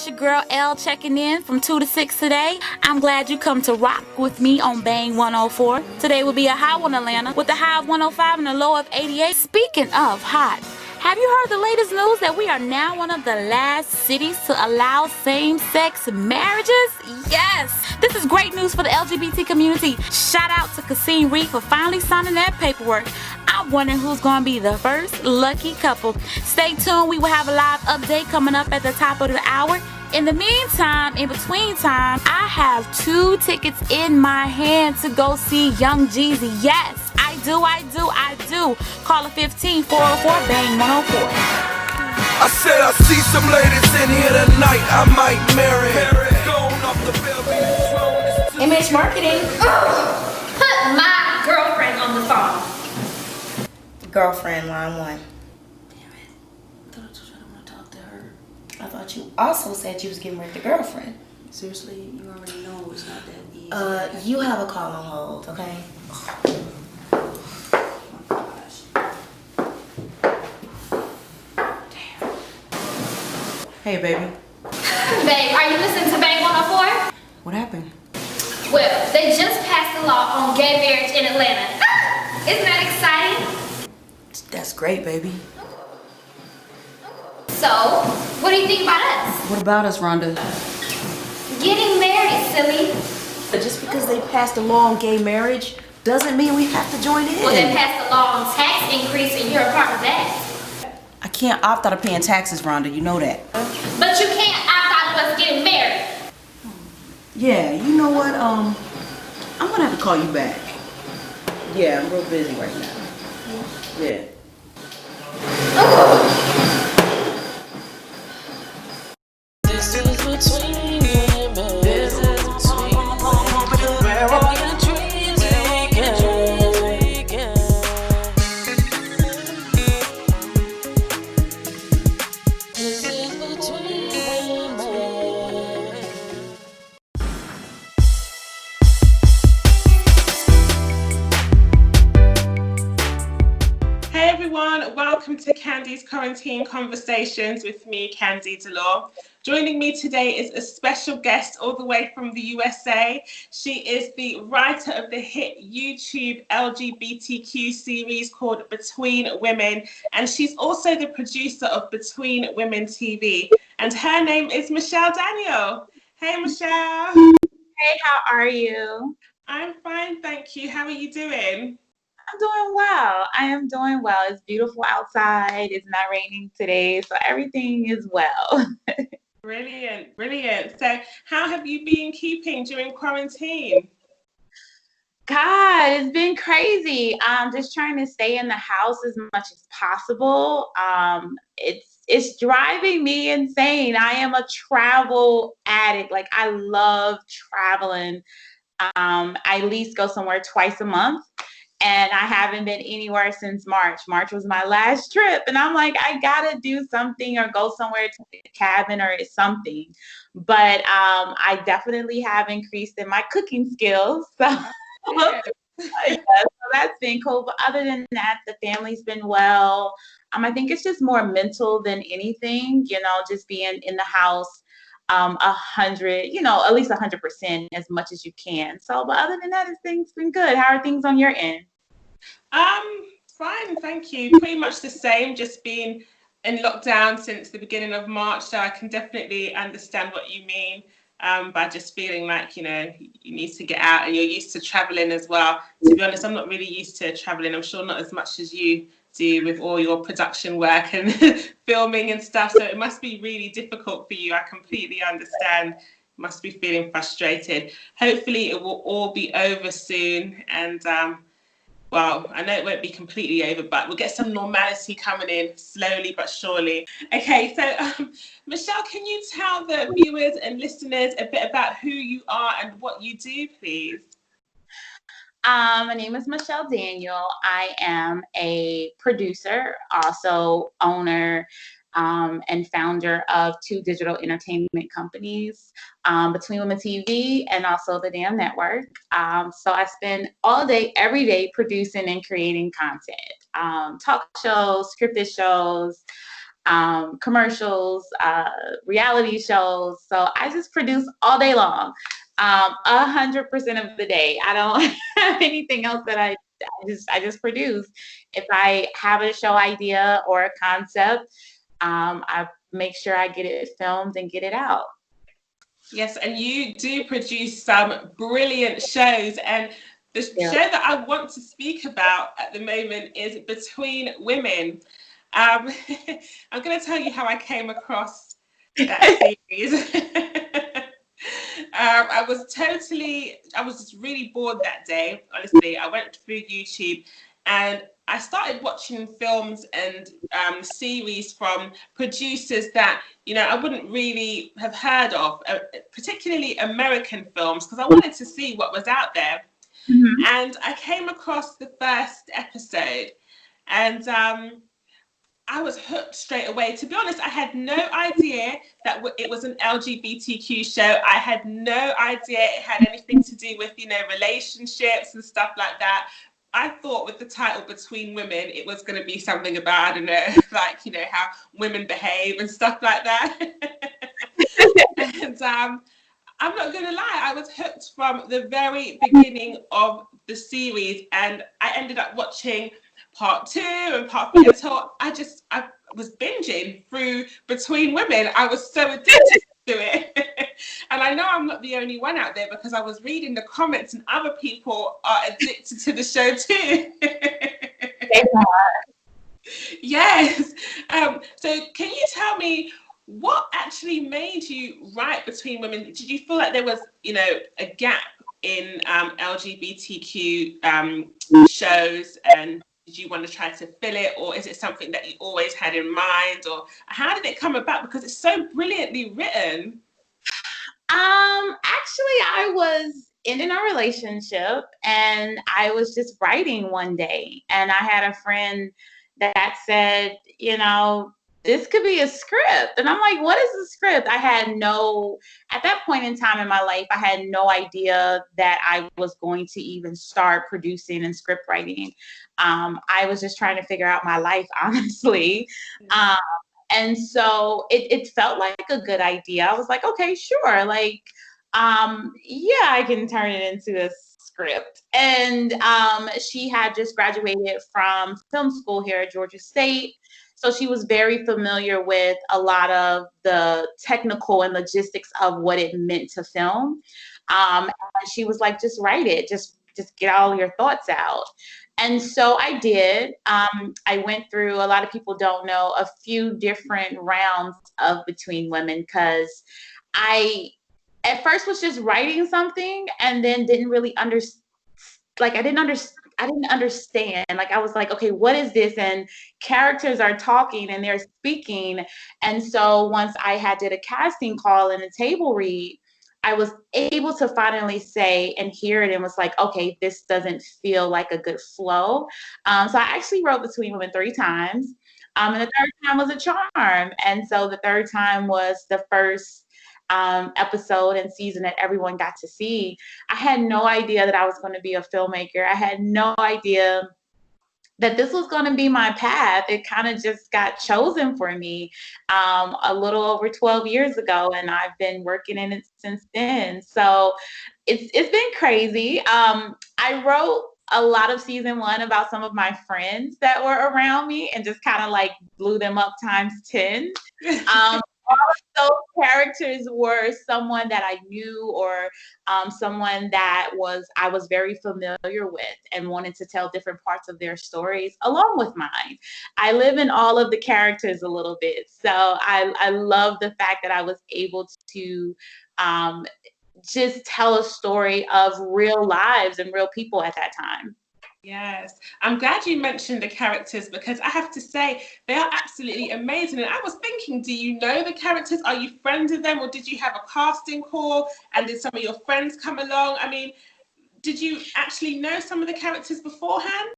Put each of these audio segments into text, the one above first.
it's your girl L checking in from 2 to 6 today. I'm glad you come to rock with me on Bang 104. Today will be a high one Atlanta with a high of 105 and a low of 88. Speaking of hot, have you heard the latest news that we are now one of the last cities to allow same-sex marriages? Yes! This is great news for the LGBT community. Shout out to Cassine Reed for finally signing that paperwork. I'm wondering who's going to be the first lucky couple. Stay tuned. We will have a live update coming up at the top of the hour. In the meantime, in between time, I have 2 tickets in my hand to go see Young Jeezy. Yes, I do. Call a 15-404 Bang 104. I said I see some ladies in here tonight. I might marry. Image marketing. Put my girlfriend on the phone. Girlfriend, line 1. Damn it. I thought I told you I don't want to talk to her. I thought you also said you was getting rid of the girlfriend. Seriously, you already know it's not that easy. You have a call on hold, okay? Oh my gosh. Damn. Hey, baby. Babe, are you listening to Bang 104? What happened? Well, they just passed a law on gay marriage in Atlanta. Isn't that exciting? That's great, baby. So, what do you think about us? What about us, Rhonda? Getting married, silly. Just because they passed a law on gay marriage doesn't mean we have to join in. Well, they passed a law on tax increase and you're a part of that. I can't opt out of paying taxes, Rhonda. You know that. But you can't opt out of us getting married. Yeah, you know what? I'm gonna have to call you back. Yeah, I'm real busy right now. Yeah. This is between women. This is between women. Where all your dreams begin. This is between women. Hey everyone, welcome to Kandy's Quarantine Conversations with me, Kandy Delore. Joining me today is a special guest all the way from the USA. She is the writer of the hit YouTube LGBTQ series called Between Women, and she's also the producer of Between Women TV. And her name is Michelle Daniel. Hey Michelle. Hey, how are you? I'm fine, thank you. How are you doing? I'm doing well. I am doing well. It's beautiful outside. It's not raining today, so everything is well. Brilliant, brilliant. So how have you been keeping during quarantine? God, it's been crazy. Just trying to stay in the house as much as possible. It's driving me insane. I am a travel addict. Like, I love traveling. I at least go somewhere twice a month. And I haven't been anywhere since March. March was my last trip. And I'm like, I gotta do something or go somewhere to a cabin or something. But I definitely have increased in my cooking skills. So, yeah, so that's been cool. But other than that, the family's been well. I think it's just more mental than anything, just being in the house 100, at least 100% as much as you can. So, but other than that, things been good. How are things on your end? Fine, thank you. Pretty much the same, just been in lockdown since the beginning of March, so I can definitely understand what you mean by just feeling like, you need to get out, and you're used to traveling as well. To be honest, I'm not really used to traveling. I'm sure not as much as you do with all your production work and filming and stuff, so it must be really difficult for you. I completely understand. You must be feeling frustrated. Hopefully it will all be over soon, and well, I know it won't be completely over, but we'll get some normality coming in slowly but surely. Okay, so Michelle, can you tell the viewers and listeners a bit about who you are and what you do, please? My name is Michelle Daniel. I am a producer, also owner, and founder of 2 digital entertainment companies, Between Women TV and also the Damn Network. So I spend all day, every day producing and creating content, talk shows, scripted shows, commercials, reality shows. So I just produce all day long, 100% of the day. I don't have anything else that I just produce. If I have a show idea or a concept, I make sure I get it filmed and get it out. Yes, and you do produce some brilliant shows. And the Yeah. show that I want to speak about at the moment is Between Women. Um, I'm going to tell you how I came across that series. I was just really bored that day. Honestly, I went through YouTube and I started watching films and series from producers that, I wouldn't really have heard of, particularly American films, because I wanted to see what was out there. Mhm. And I came across the first episode, and I was hooked straight away. To be honest, I had no idea that it was an LGBTQ show. I had no idea it had anything to do with, relationships and stuff like that. I thought with the title Between Women, it was going to be something about, I don't know, like, how women behave and stuff like that. And I'm not going to lie, I was hooked from the very beginning of the series, and I ended up watching part 2 and part 3 until I was binging through Between Women. I was so addicted to it. And I know I'm not the only one out there, because I was reading the comments and other people are addicted to the show too. Yes. So can you tell me what actually made you write Between Women? Did you feel like there was, a gap in LGBTQ shows, and did you want to try to fill it, or is it something that you always had in mind, or how did it come about? Because it's so brilliantly written. Actually, I was in a relationship and I was just writing one day, and I had a friend that said, this could be a script. And I'm like, what is a script? At that point in time in my life, I had no idea that I was going to even start producing and script writing. I was just trying to figure out my life, honestly. Um, and so it felt like a good idea. I was like, okay, sure. Like, yeah, I can turn it into a script. And she had just graduated from film school here at Georgia State. So she was very familiar with a lot of the technical and logistics of what it meant to film. And she was like, just write it, just get all your thoughts out. And so I did. I went through, a lot of people don't know, a few different rounds of Between Women, because I at first was just writing something and then didn't really understand. Like I didn't understand. Like I was like, okay, what is this? And characters are talking and they're speaking. And so once I did a casting call and a table read, I was able to finally say and hear it and was like, okay, this doesn't feel like a good flow. So I actually wrote Between Women 3 times. And the third time was a charm. And so the third time was the first episode and season that everyone got to see. I had no idea that I was going to be a filmmaker. I had no idea that this was going to be my path. It kind of just got chosen for me a little over 12 years ago, and I've been working in it since then. So it's been crazy. I wrote a lot of season 1 about some of my friends that were around me and just kind of like blew them up times 10. All of those characters were someone that I knew, or someone that I was very familiar with and wanted to tell different parts of their stories along with mine. I live in all of the characters a little bit. So I love the fact that I was able to um, just tell a story of real lives and real people at that time. Yes, I'm glad you mentioned the characters, because I have to say they are absolutely amazing. And I was thinking, do you know the characters? Are you friends with them, or did you have a casting call and did some of your friends come along? I mean, did you actually know some of the characters beforehand?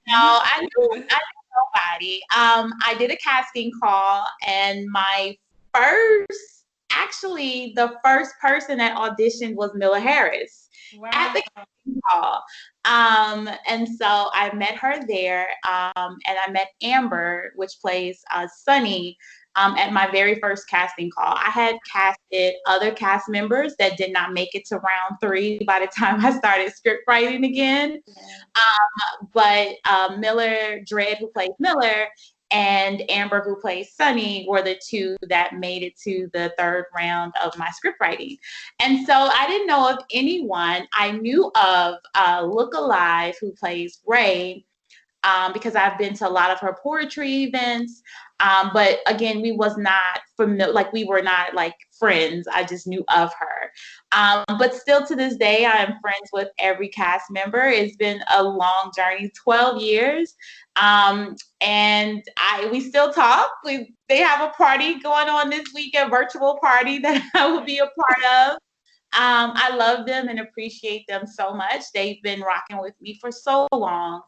No, I knew nobody. I did a casting call, and my first actually the first person that auditioned was Miller Harris at Wow. the hall. And so I met her there, and I met Amber, which plays Sunny, at my very first casting call. I had casted other cast members that did not make it to round 3 by the time I started script writing again. But Miller Dredd, who plays Miller, and Amber, who plays Sunny, were the two that made it to the 3rd round of my script writing. And so I didn't know of anyone. I knew of Look Alive, who plays Ray, because I've been to a lot of her poetry events. But again, we was not familiar, like we were not like friends. I just knew of her. But still to this day, I am friends with every cast member. It's been a long journey, 12 years. And we still talk. They have a party going on this week, a virtual party that I will be a part of. I love them and appreciate them so much. They've been rocking with me for so long.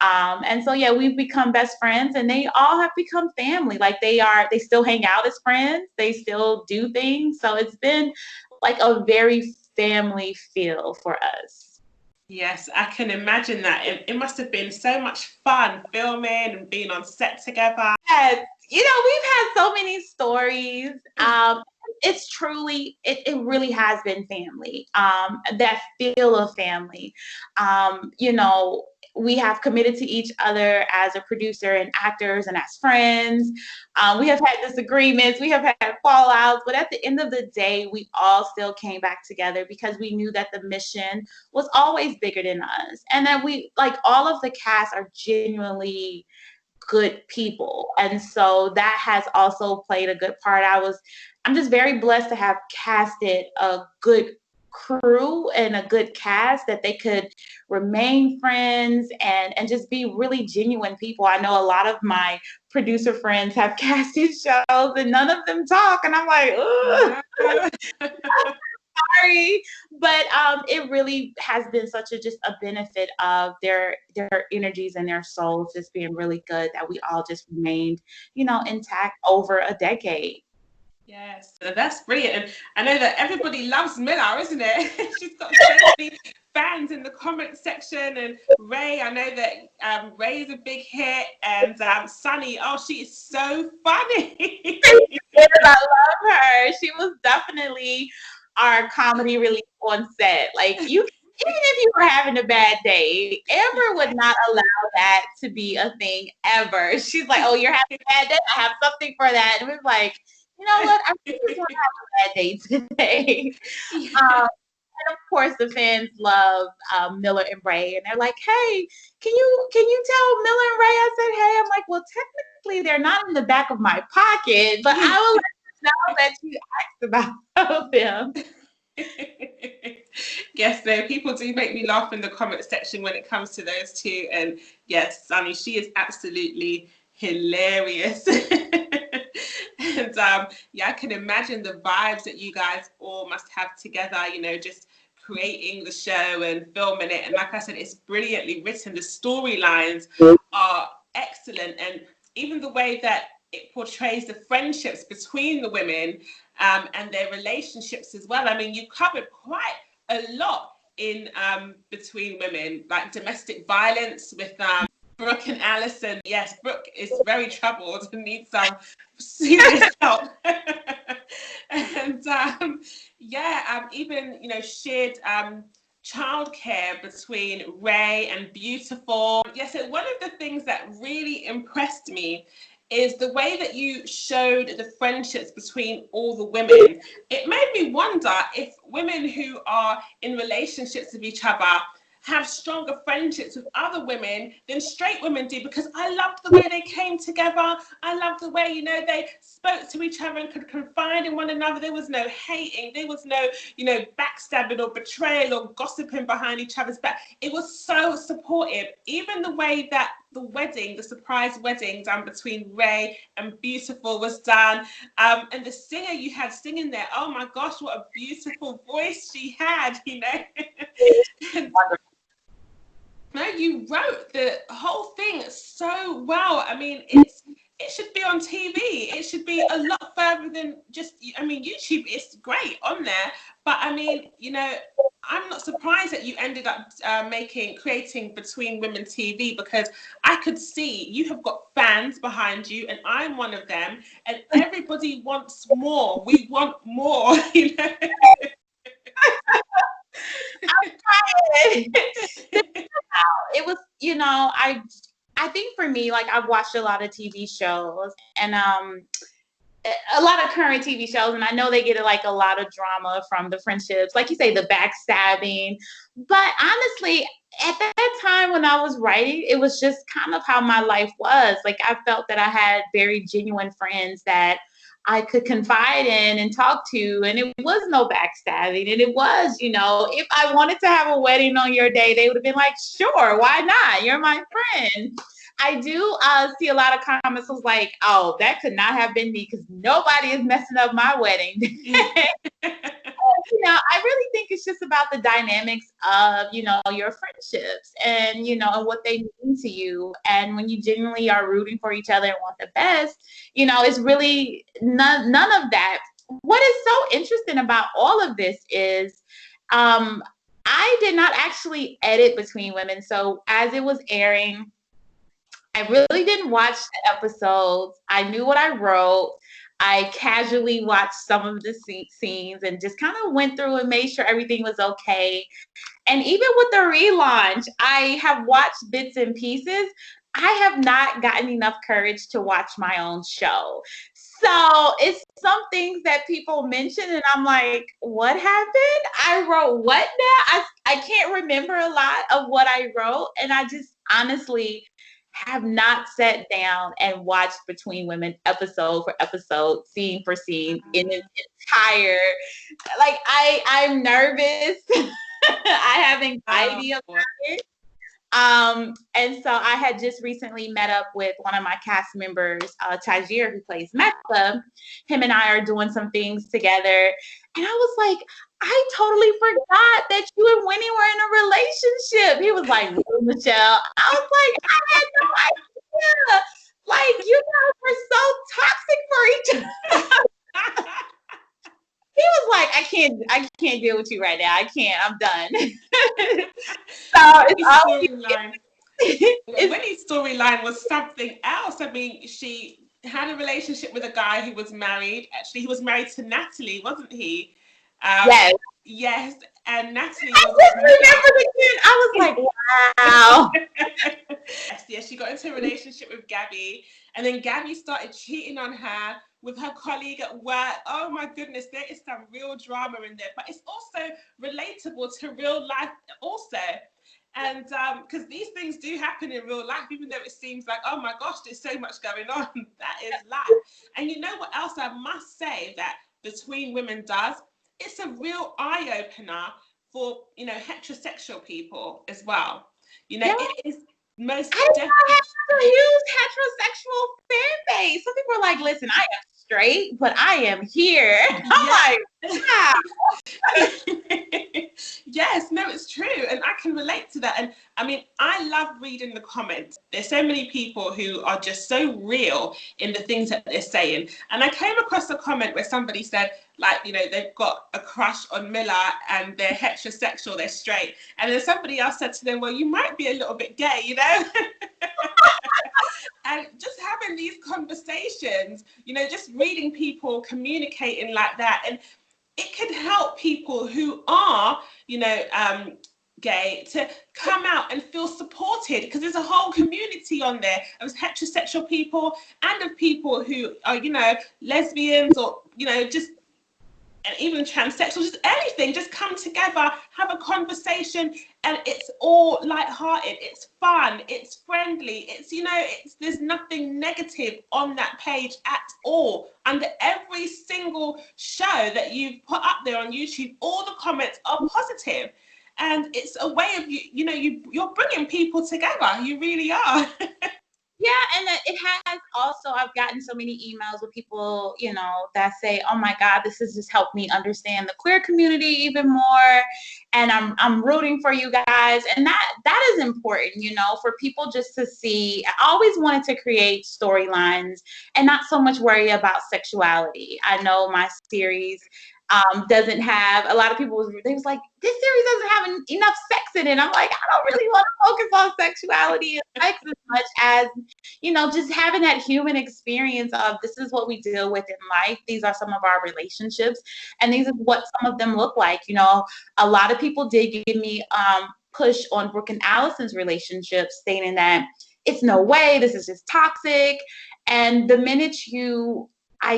And so, yeah, we've become best friends, and they all have become family. Like they still hang out as friends. They still do things. So it's been like a very family feel for us. Yes, I can imagine that. It must have been so much fun filming and being on set together. Yes, we've had so many stories. It's truly, it really has been family. That feel of family. We have committed to each other as a producer and actors and as friends. We have had disagreements, we have had fallouts, but at the end of the day, we all still came back together because we knew that the mission was always bigger than us, and that we, like, all of the cast are genuinely good people. And so that has also played a good part. I'm just very blessed to have casted a good crew and a good cast that they could remain friends and just be really genuine people. I know a lot of my producer friends have casted shows and none of them talk, and I'm like, ugh. Sorry, but it really has been such just a benefit of their energies and their souls just being really good that we all just remained, intact over a decade. Yes, that's brilliant. And I know that everybody loves Miller, isn't it? She's got so many fans in the comment section. And Ray, I know that Ray is a big hit. And Sunny, she is so funny. Yes, I love her. She was definitely our comedy relief on set. Like, even if you were having a bad day, Amber would not allow that to be a thing ever. She's like, "Oh, you're having a bad day? I have something for that." And we're like, you know what? I think we're gonna have a bad day today. And of course, the fans love Miller and Ray, and they're like, "Hey, can you tell Miller and Ray?" I said, "Hey," I'm like, "Well, technically, they're not in the back of my pocket, but I will let you know that you asked about them." Yes, no, people do make me laugh in the comment section when it comes to those two. And yes, Sunny, she is absolutely hilarious. And I can imagine the vibes that you guys all must have together, just creating the show and filming it. And like I said, it's brilliantly written. The storylines are excellent. And even the way that it portrays the friendships between the women and their relationships as well. I mean, you covered quite a lot in between women, like domestic violence with Brooke and Allison. Yes, Brooke is very troubled and needs some serious help. And even shared childcare between Ray and Beautiful. Yes, so one of the things that really impressed me is the way that you showed the friendships between all the women. It made me wonder if women who are in relationships with each other have stronger friendships with other women than straight women do, because I loved the way they came together. I loved the way, they spoke to each other and could confide in one another. There was no hating. There was no, backstabbing or betrayal or gossiping behind each other's back. It was so supportive. Even the way that the surprise wedding done between Ray and Beautiful was done. And the singer you had singing there, oh my gosh, what a beautiful voice she had, And, no, you wrote the whole thing so well. I mean, it should be on TV. It should be a lot further than just, I mean, YouTube is great on there, but I mean, you know, I'm not surprised that you ended up creating Between Women TV, because I could see you have got fans behind you, and I'm one of them, and everybody wants more. We want more, you know. It was, you know, I think for me, like I've watched a lot of TV shows and a lot of current TV shows, and I know they get like a lot of drama from the friendships, like you say, the backstabbing. But honestly, at that time when I was writing, it was just kind of how my life was. Like I felt that I had very genuine friends that I could confide in and talk to, and it was no backstabbing. And it was, you know, if I wanted to have a wedding on your day, they would have been like, sure, why not? You're my friend. I do see a lot of comments was like, oh, that could not have been me because nobody is messing up my wedding. You know, I really think it's just about the dynamics of, you know, your friendships and, you know, and what they mean to you. And when you genuinely are rooting for each other and want the best, you know, it's really none of that. What is so interesting about all of this is I did not actually edit Between Women. So as it was airing, I really didn't watch the episodes. I knew what I wrote. I casually watched some of the scenes and just kind of went through and made sure everything was okay. And even with the relaunch, I have watched bits and pieces. I have not gotten enough courage to watch my own show. So it's some things that people mention, and I'm like, what happened? I wrote what now? I can't remember a lot of what I wrote. And I just honestly have not sat down and watched Between Women episode for episode, scene for scene in its entire, like I'm nervous. I have anxiety about it. And so I had just recently met up with one of my cast members, Tajir, who plays Mecca. Him and I are doing some things together. And I was like, I totally forgot that you and Winnie were in a relationship. He was like, really, Michelle? I was like, I had no idea. Like, you guys were so toxic for each other. He was like, I can't deal with you right now. I can't. I'm done. So Winnie's storyline was something else. I mean, she had a relationship with a guy who was married. Actually, he was married to Natalie, wasn't he? Yes. Yes, and Natalie I was. just remembered again. I was like, wow. Yes, she got into a relationship with Gabby, and then Gabby started cheating on her with her colleague at work. Oh my goodness, there is some real drama in there, but it's also relatable to real life also. And because these things do happen in real life, even though it seems like, oh my gosh, there's so much going on, that is life. And you know what else I must say that Between Women does? It's a real eye-opener for, you know, heterosexual people as well. You know, it is most definitely. I have a huge heterosexual fan base. Some people are like, listen, I am straight, but I am here. I'm like, wow. Yes, no, it's true. And I can relate to that. And I mean, I love reading the comments. There's so many people who are just so real in the things that they're saying. And I came across a comment where somebody said, like, you know, they've got a crush on Miller and they're heterosexual, they're straight. And then somebody else said to them, well, you might be a little bit gay, you know? And just having these conversations, you know, just reading people communicating like that. And it can help people who are, you know, gay to come out and feel supported, because there's a whole community on there of heterosexual people and of people who are, you know, lesbians or, you know, just, and even transsexual, just anything, just come together, have a conversation, and it's all lighthearted, it's fun, it's friendly, it's, you know, there's nothing negative on that page at all. Under every single show that you've put up there on YouTube, all the comments are positive. And it's a way of, you know, you're bringing people together, you really are. Yeah, and it has also, I've gotten so many emails with people, that say, "Oh my God, this has just helped me understand the queer community even more, and I'm rooting for you guys." And that is important, for people just to see. I always wanted to create storylines and not so much worry about sexuality. I know my series doesn't have, a lot of people they was like, this series doesn't have enough sex in it. I'm like, I don't really want to focus on sexuality and sex as much as just having that human experience of, this is what we deal with in life. These are some of our relationships, and these are what some of them look like. A lot of people did give me push on Brooke and Allison's relationship, stating that it's no way, this is just toxic. And the minute I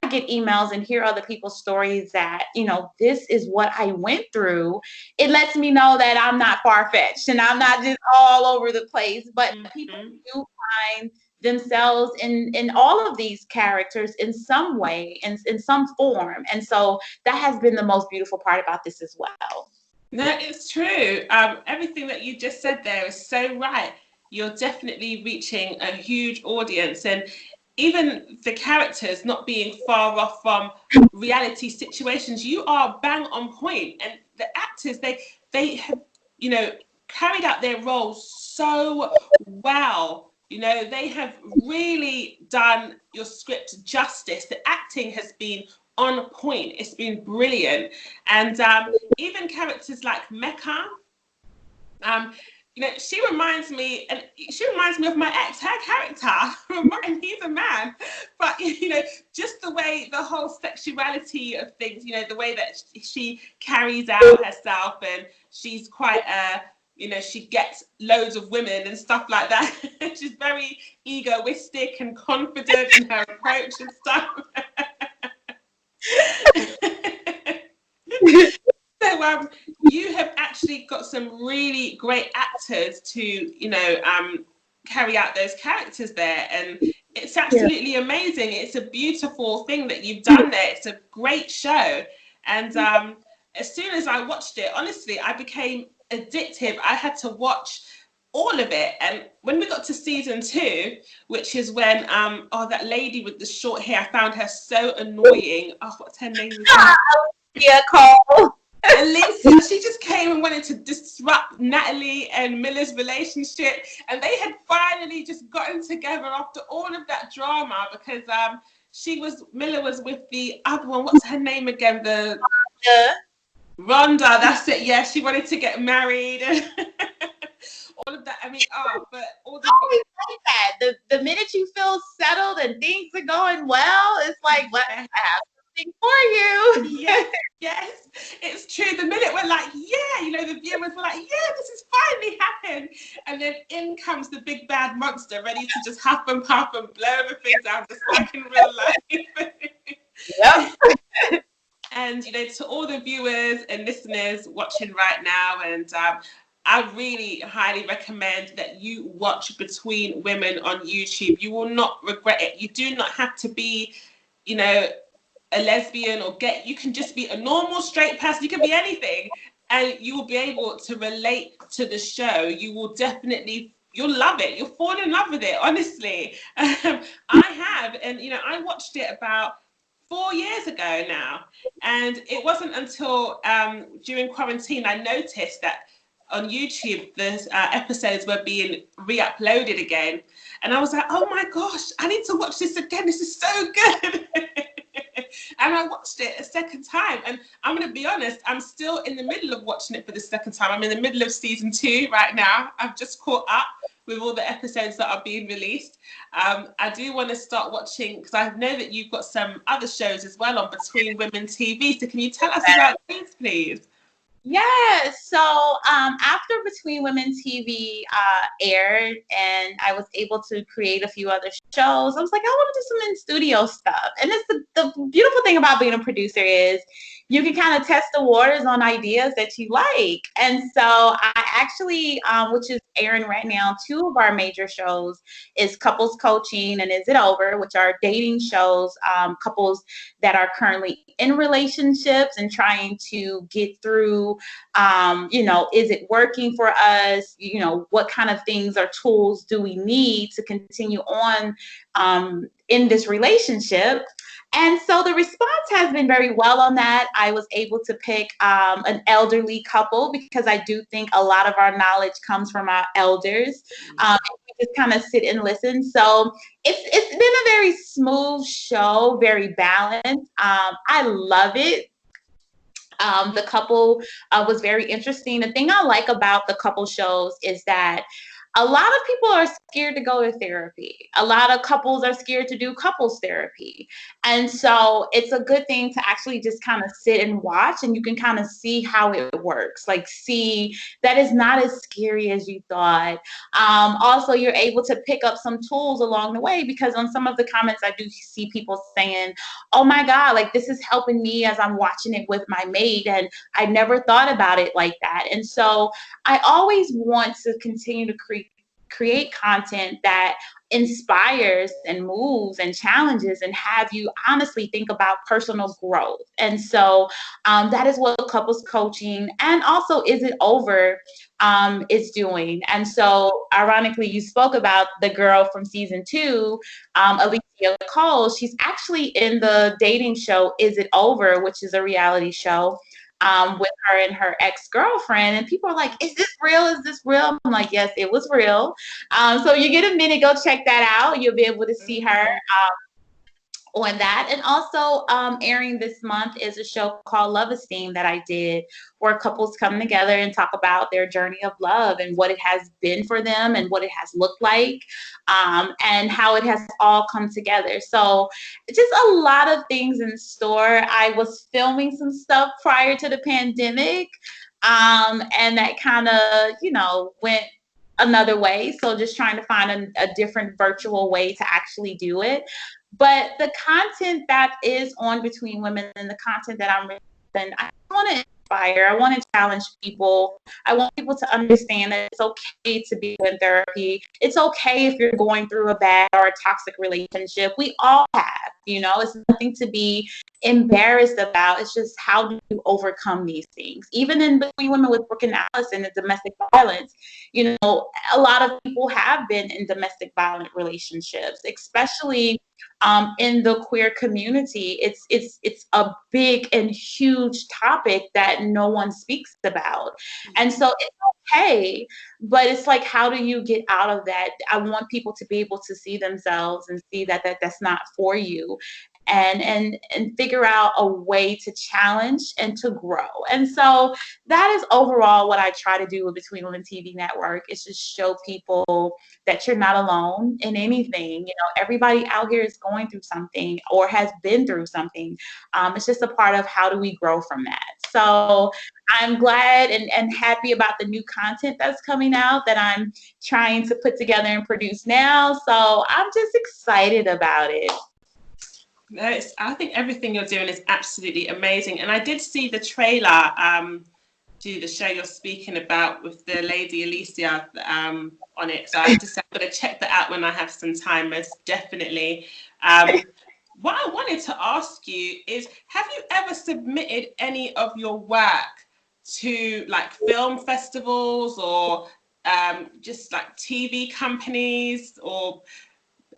get emails and hear other people's stories that, this is what I went through, it lets me know that I'm not far-fetched and I'm not just all over the place. But people do find themselves in all of these characters in some way, in some form. And so that has been the most beautiful part about this as well. No, it's true. Everything that you just said there is so right. You're definitely reaching a huge audience, and even the characters not being far off from reality situations, you are bang on point. And the actors, they have, carried out their roles so well. They have really done your script justice. The acting has been on point. It's been brilliant. And even characters like Mecca, she reminds me of my ex, her character, and he's a man. But, just the way the whole sexuality of things, the way that she carries out herself, and she's quite, she gets loads of women and stuff like that. She's very egoistic and confident in her approach and stuff. So you have actually got some really great actors to, carry out those characters there, and it's absolutely amazing. It's a beautiful thing that you've done there. It's a great show, and as soon as I watched it, honestly, I became addictive. I had to watch all of it, and when we got to season 2, which is when that lady with the short hair, I found her so annoying. Oh, what's her name again? Yeah, Cole. Alicia, she just came and wanted to disrupt Natalie and Miller's relationship, and they had finally just gotten together after all of that drama, because Miller was with the other one. What's her name again? The Rhonda. That's it. Yeah, she wanted to get married. All of that. I mean, but all the. I always like that. The minute you feel settled and things are going well, it's like, what? I have something for you. Yes, it's true. The minute we're like, yeah, the viewers were like, yeah, this has finally happened. And then in comes the big bad monster, ready to just huff and puff and blow everything down, just like in real life. Yep. And, to all the viewers and listeners watching right now, and I really highly recommend that you watch Between Women on YouTube. You will not regret it. You do not have to be, a lesbian or gay. You can just be a normal straight person. You can be anything, and you will be able to relate to the show. You'll love it. You'll fall in love with it, honestly. I have, and I watched it about 4 years ago now, and it wasn't until during quarantine I noticed that on YouTube the episodes were being re-uploaded again, and I was like, oh my gosh, I need to watch this again. This is so good. And I watched it a second time, and I'm going to be honest, I'm still in the middle of watching it for the second time. I'm in the middle of season 2 right now. I've just caught up with all the episodes that are being released. I do want to start watching, because I know that you've got some other shows as well on Between Women TV. So can you tell us about these, please? Yeah, so after Between Women TV aired, and I was able to create a few other shows, I was like, I want to do some in-studio stuff. And it's the beautiful thing about being a producer is you can kind of test the waters on ideas that you like. And so I actually, which is airing right now, two of our major shows is Couples Coaching and Is It Over, which are dating shows, couples that are currently in relationships and trying to get through, is it working for us? What kind of things or tools do we need to continue on in this relationship? And so the response has been very well on that. I was able to pick an elderly couple because I do think a lot of our knowledge comes from our elders. We just kind of sit and listen. So it's been a very smooth show, very balanced. I love it. The couple was very interesting. The thing I like about the couple shows is that a lot of people are scared to go to therapy. A lot of couples are scared to do couples therapy. And so it's a good thing to actually just kind of sit and watch, and you can kind of see how it works. Like, see that is not as scary as you thought. Also, you're able to pick up some tools along the way, because on some of the comments I do see people saying, oh my God, like this is helping me as I'm watching it with my mate, and I never thought about it like that. And so I always want to continue to create content that inspires and moves and challenges and have you honestly think about personal growth. And so that is what couples coaching and also Is It Over is doing. And so ironically, you spoke about the girl from season 2, Alicia Cole. She's actually in the dating show Is It Over, which is a reality show with her and her ex-girlfriend. And people are like, is this real? Is this real? I'm like, yes, it was real. So you get a minute, go check that out. You'll be able to see her on that. And also airing this month is a show called Love Esteem that I did, where couples come together and talk about their journey of love and what it has been for them and what it has looked like, and how it has all come together. So just a lot of things in store. I was filming some stuff prior to the pandemic, and that kind of, went another way. So just trying to find a different virtual way to actually do it. But the content that is on Between Women and the content that I'm writing, I want to inspire. I want to challenge people. I want people to understand that it's okay to be in therapy. It's okay if you're going through a bad or a toxic relationship. We all have, it's nothing to be embarrassed about. It's just, how do you overcome these things? Even in Between Women with Brooke and Allison and domestic violence, a lot of people have been in domestic violent relationships, especially in the queer community. It's a big and huge topic that no one speaks about. And so it's okay, but it's like, how do you get out of that? I want people to be able to see themselves and see that that's not for you, and figure out a way to challenge and to grow. And so that is overall what I try to do with Between Women TV Network, is just show people that you're not alone in anything. Everybody out here is going through something or has been through something. It's just a part of how do we grow from that. So I'm glad and happy about the new content that's coming out that I'm trying to put together and produce now. So I'm just excited about it. No, I think everything you're doing is absolutely amazing. And I did see the trailer to the show you're speaking about with the lady Alicia on it. So I'm going to check that out when I have some time, most definitely. What I wanted to ask you is, have you ever submitted any of your work to like film festivals or just like TV companies or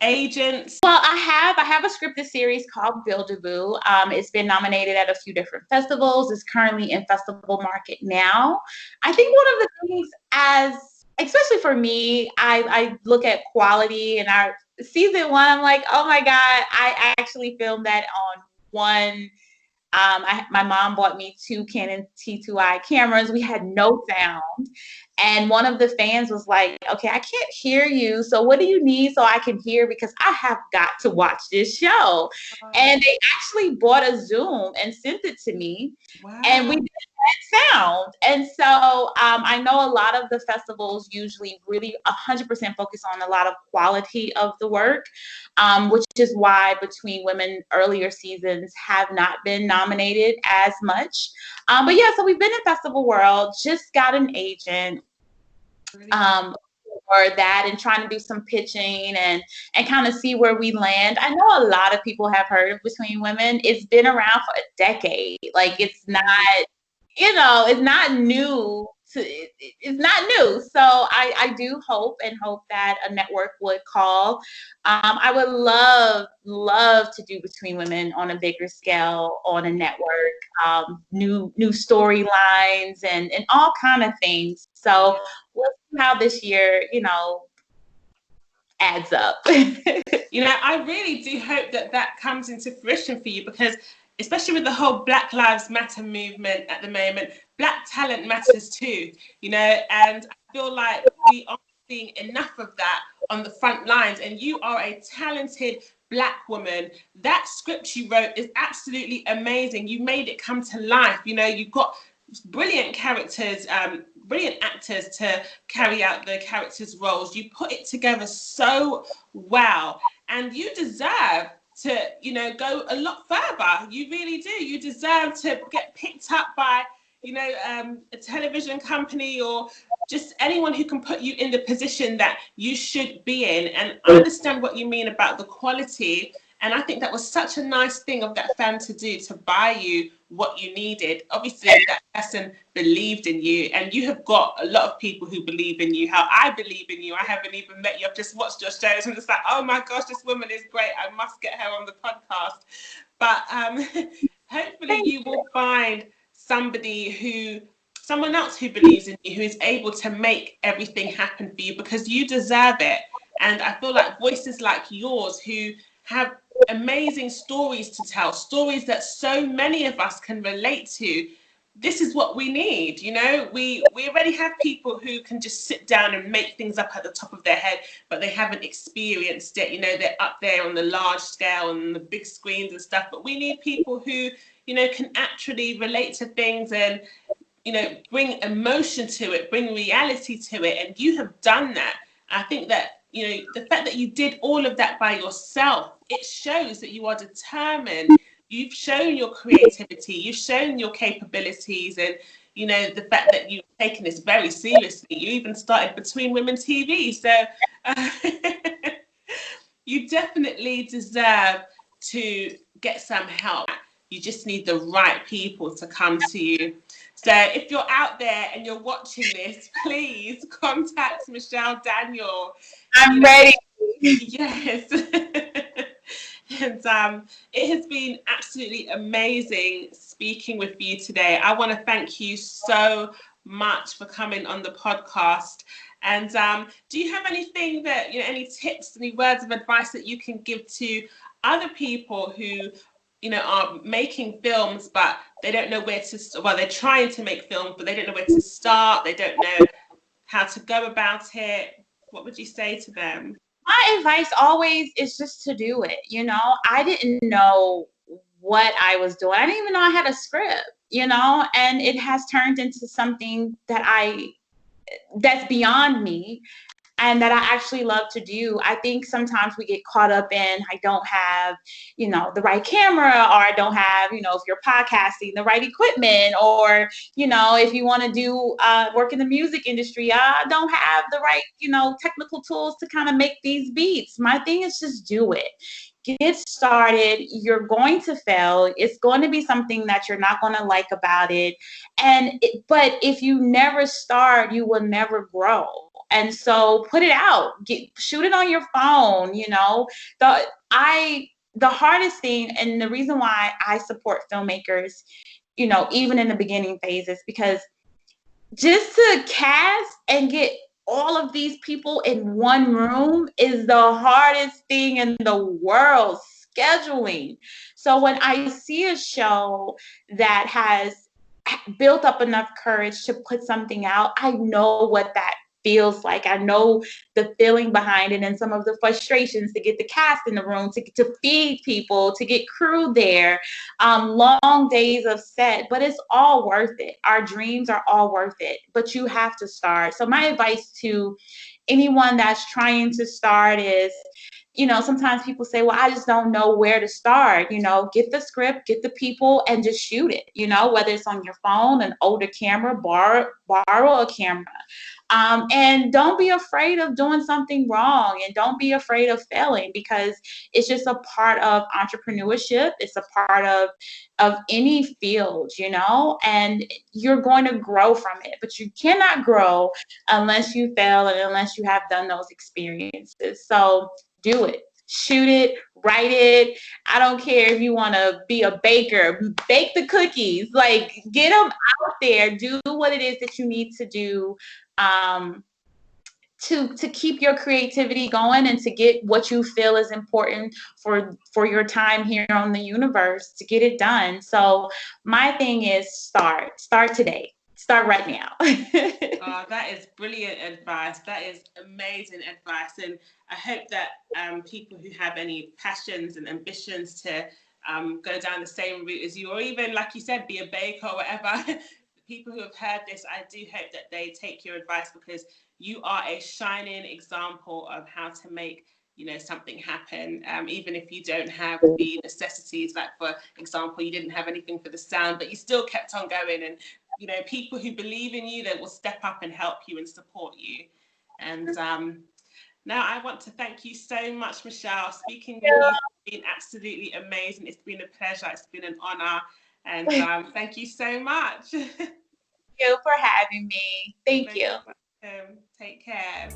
agents? Well, I have a scripted series called Build-A-Boo. It's been nominated at a few different festivals. It's currently in festival market now. I think one of the things, especially for me, I look at quality, and our season 1, I'm like, oh my God, I actually filmed that on one. My mom bought me 2 Canon T2i cameras. We had no sound. And one of the fans was like, okay, I can't hear you. So what do you need so I can hear? Because I have got to watch this show. And they actually bought a Zoom and sent it to me. And we Wow. did that sound. And so I know a lot of the festivals usually really 100% focus on a lot of quality of the work, which is why Between Women earlier seasons have not been nominated as much. But yeah, so we've been in festival world, just got an agent Brilliant. um, for that and trying to do some pitching and kind of see where we land. I know a lot of people have heard of Between Women. It's been around for a decade. Like it's not, it's not new. It's not new. So I do hope that a network would call. I would love to do Between Women on a bigger scale on a network, new storylines and all kind of things. So we'll see how this year, adds up. I really do hope that that comes into fruition for you because, especially with the whole Black Lives Matter movement at the moment, Black talent matters too, and I feel like we are seeing enough of that on the front lines. And you are a talented Black woman. That script you wrote is absolutely amazing. You made it come to life. You've got brilliant characters, brilliant actors to carry out the characters' roles. You put it together so well, and you deserve to, go a lot further. You really do. You deserve to get picked up by, a television company or just anyone who can put you in the position that you should be in. And I understand what you mean about the quality. And I think that was such a nice thing of that fan to do, to buy you what you needed. Obviously, that person believed in you, and you have got a lot of people who believe in you. How I believe in you. I haven't even met you. I've just watched your shows. I'm just like, oh my gosh, this woman is great. I must get her on the podcast. But hopefully you will find someone else who believes in you, who is able to make everything happen for you, because you deserve it. And I feel like voices like yours who have amazing stories to tell, stories that so many of us can relate to. This is what we need. We already have people who can just sit down and make things up at the top of their head, but they haven't experienced it. They're up there on the large scale and the big screens and stuff, but we need people who can actually relate to things and bring emotion to it, bring reality to it. And you have done that. I think that the fact that you did all of that by yourself, it shows that you are determined. You've shown your creativity, you've shown your capabilities, and the fact that you've taken this very seriously. You even started Between Women TV, so you definitely deserve to get some help. You just need the right people to come to you. So if you're out there and you're watching this, please contact Michelle Daniel. I'm ready. Yes. And it has been absolutely amazing speaking with you today. I want to thank you so much for coming on the podcast. And do you have anything that, any tips, any words of advice that you can give to other people who, are making films, but they don't know where to, well, they're trying to make films, but they don't know where to start. They don't know how to go about it. What would you say to them? My advice always is just to do it. I didn't know what I was doing. I didn't even know I had a script, and it has turned into something that's beyond me and that I actually love to do. I think sometimes we get caught up in, I don't have, the right camera, or I don't have, if you're podcasting, the right equipment, or, if you want to do work in the music industry, I don't have the right, technical tools to kind of make these beats. My thing is just do it. Get started. You're going to fail. It's going to be something that you're not going to like about it. But if you never start, you will never grow. And so put it out, shoot it on your phone. The hardest thing, and the reason why I support filmmakers, even in the beginning phases, because just to cast and get all of these people in one room is the hardest thing in the world, scheduling. So when I see a show that has built up enough courage to put something out, I know what that feels like. I know the feeling behind it and some of the frustrations to get the cast in the room, to feed people, to get crew there, long days of set, but it's all worth it. Our dreams are all worth it, but you have to start. So my advice to anyone that's trying to start is, sometimes people say, well, I just don't know where to start. Get the script, get the people, and just shoot it, whether it's on your phone, an older camera, borrow a camera. And don't be afraid of doing something wrong, and don't be afraid of failing, because it's just a part of entrepreneurship. It's a part of any field, and you're going to grow from it, but you cannot grow unless you fail and unless you have done those experiences. So do it. Shoot it, write it. I don't care if you want to be a baker, bake the cookies, like get them out there, do what it is that you need to do, um, to keep your creativity going and to get what you feel is important for your time here on the universe, to get it done. So my thing is start today, start right now. Oh, that is brilliant advice. That is amazing advice. And I hope that people who have any passions and ambitions to go down the same route as you, or even, like you said, be a baker or whatever, people who have heard this, I do hope that they take your advice, because you are a shining example of how to make something happen, even if you don't have the necessities. Like, for example, you didn't have anything for the sound, but you still kept on going. And people who believe in you, they will step up and help you and support you. And now I want to thank you so much, Michelle. Speaking with you has been absolutely amazing. It's been a pleasure. It's been an honor. And thank you so much. Thank you for having me. Thank you. Take care.